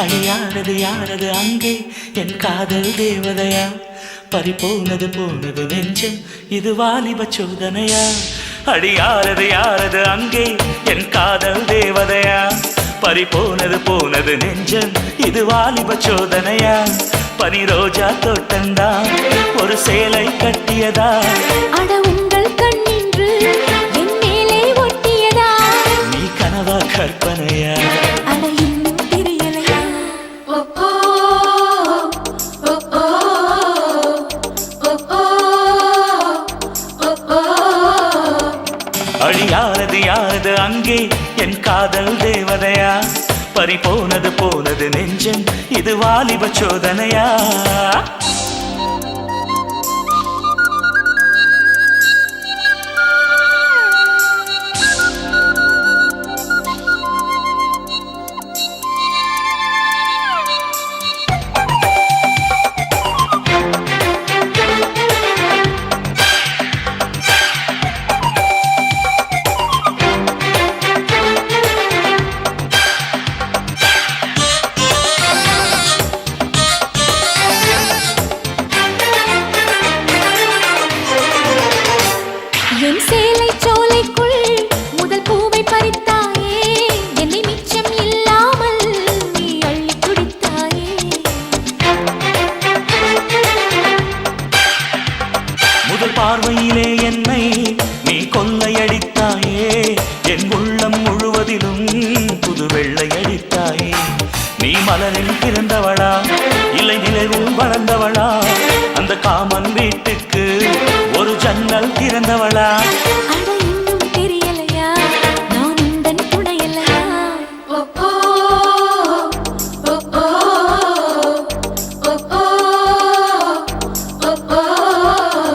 அடியாரது யாரது அங்கே என் காதல் தேவதையா பறிபோனது போனது நெஞ்சம் இது வாலிப சோதனையா அடியாரது யாரது அங்கே என் காதல் தேவதையா பறிபோனது போனது நெஞ்சம் இது வாலிப சோதனையா பனி ரோஜா தோட்டந்தா ஒரு சேலை கட்டியதா அட உங்கள் கண்ணின்று என் மேலே ஒட்டியதா நீ கனவா கற்பனையா அட இன்னும் தெரியலையா அடியாரது யாரது அங்கே என் காதல் தேவதையா பறிபோனது போனது நெஞ்சம் இது வாலிப சோதனையா என் சேலை சோலைக்குள் முதல் பூவை பறித்தாயே என்னை மிச்சம் இல்லாமல் நீ அள்ளி குடித்தாயே முதல் பார்வையிலே என்னை நீ கொள்ளையடித்தாயே என் உள்ளம் முழுவதிலும் புது வெள்ளையடித்தாயே நீ மலரில் பிறந்தவளா இல்லை நிலவில் வளர்ந்தவளா அந்த காமன் வீட்டுக்கு ஒரு ஜன்னல் திறந்தவளா